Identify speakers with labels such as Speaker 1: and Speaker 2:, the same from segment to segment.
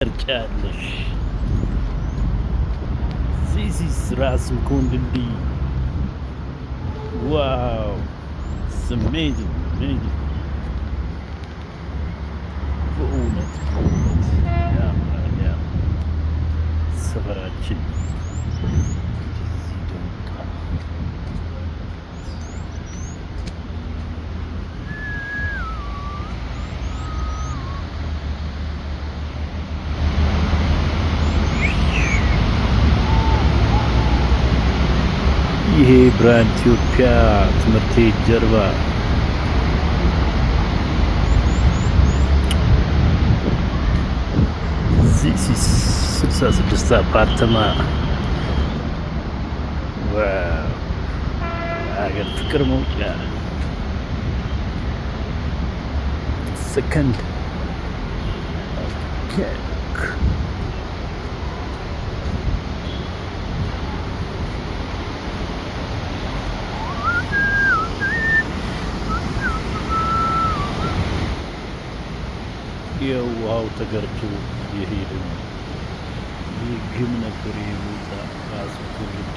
Speaker 1: Challenge. This is Ras Mkundindi. Wow, it's amazing, amazing. በእውነት ያምራል። ሰፈራችን ይሄ ብርሃን ኢትዮጵያ ትምህርት ቤት ጀርባ This is 66 አፓርተማ። ዋው አገር ፍቅር መውጫ ሰከንድ የውሃው ተገርቶ የሄደ ይህ ግም ነበር። የቦታ ራስ መኮንንዴ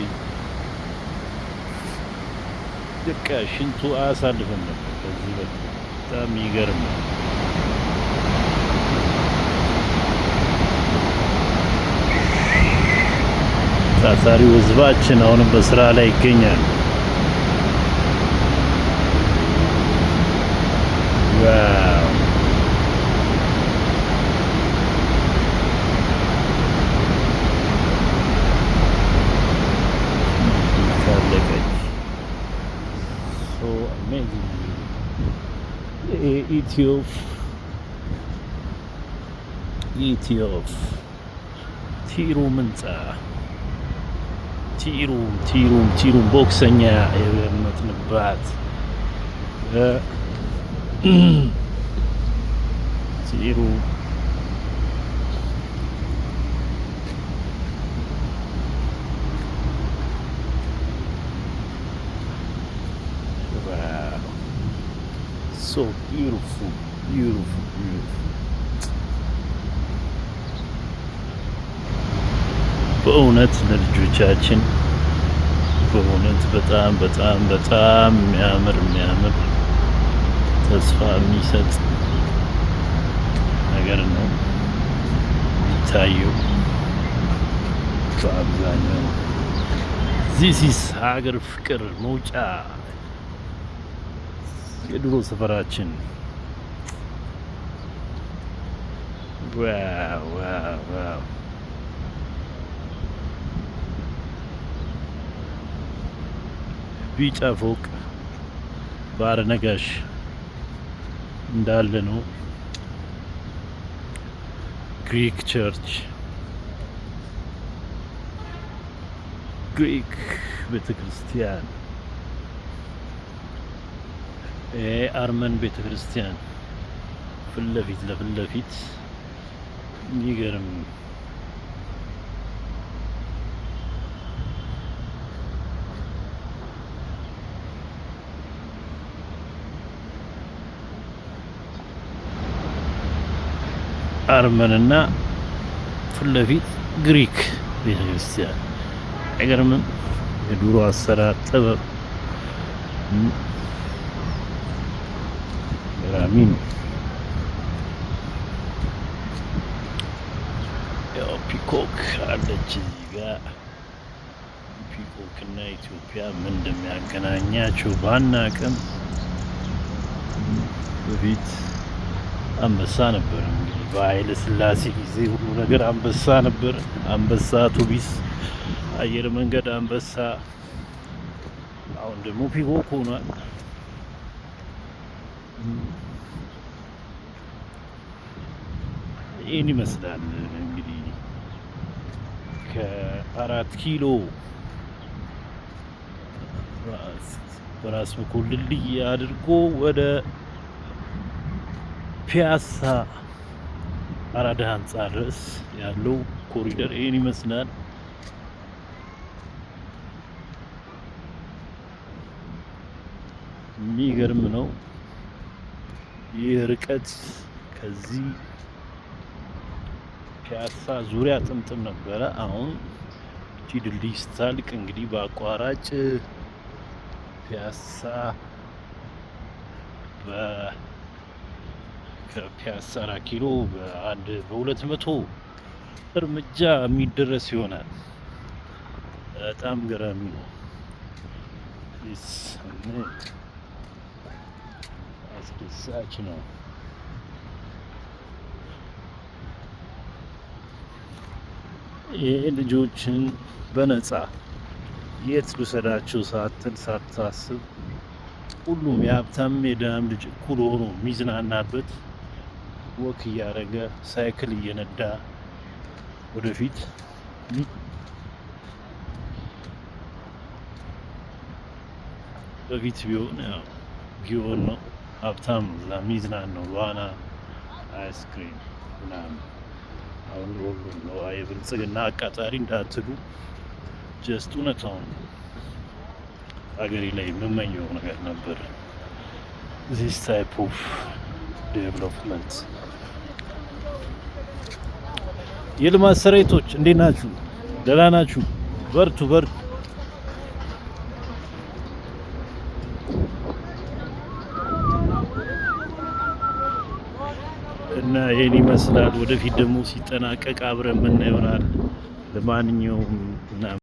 Speaker 1: በቃ ሽንቱ አያሳልፍም ነበር። በዚህ በጣም ይገርም። ታታሪው ህዝባችን አሁንም በስራ ላይ ይገኛል። ዋው so amazing. ኢትዮፍ ቲሩ ምንጻ ቲሩም ቦክሰኛ የመትንባት ቲሩ so beautiful. በእውነት ለልጆቻችን በእውነት በጣም የሚያምር ተስፋ የሚሰጥ ነገር ነው የሚታየው በአብዛኛው። This is ሀገር ፍቅር መውጫ የድሮ ሰፈራችን። ዋው ቢጫ ፎቅ ባህረ ነጋሽ እንዳለ ነው። ግሪክ ቸርች፣ ግሪክ ቤተክርስቲያን፣ አርመን ቤተክርስቲያን ፊት ለፊት የሚገርም አርመንና ፊት ለፊት ግሪክ ቤተክርስቲያን አይገርምም? የድሮ አሰራር ጥበብ ገራሚ ነው። ያው ፒኮክ አለች እዚህ ጋር። ፒኮክ እና ኢትዮጵያ ምን እንደሚያገናኛቸው ባናቅም በፊት አንበሳ ነበር። እንግዲህ በኃይለ ሥላሴ ጊዜ ሁሉ ነገር አንበሳ ነበር። አንበሳ አውቶቢስ፣ አየር መንገድ አንበሳ፣ አሁን ደግሞ ፒኮክ ሆኗል። ይህን ይመስላል እንግዲህ ከ4 ኪሎ በራስ መኮንን ድልድይ አድርጎ ወደ ፒያሳ አራዳ ህንጻ ድረስ ያለው ኮሪደር ይህን ይመስላል። የሚገርም ነው። ይህ ርቀት ከዚህ ፒያሳ ዙሪያ ጥምጥም ነበረ። አሁን እቺ ድልድይ ስታልቅ እንግዲህ በአቋራጭ ፒያሳ ከፒያሳ 4 ኪሎ በ200 እርምጃ የሚደረስ ይሆናል። በጣም ገራሚ ነው። አስደሳች ነው። ይህ ልጆችን በነፃ የት ልውሰዳቸው ሳትል ሳታስብ ሁሉም የሀብታም የድሃም ልጅ እኩል ሆኖ የሚዝናናበት ወክ እያደረገ ሳይክል እየነዳ ወደፊት በፊት ቢሆን ያው ጊዮን ነው ሀብታም እዛ የሚዝናናው ዋና፣ አይስክሪም ምናምን። አሁን ሁሉም ነው የብልጽግና አቃጣሪ እንዳትሉ፣ ጀስት እውነታውን ሀገሬ ላይ የምመኘው ነገር ነበር። ዚስ ታይፕ ኦፍ ዴቨሎፕመንት። የልማት ሰራዊቶች እንዴት ናችሁ? ደህና ናችሁ? በርቱ በርቱ። እና ይህን ይመስላል። ወደፊት ደግሞ ሲጠናቀቅ አብረን የምናየው ይሆናል። ለማንኛውም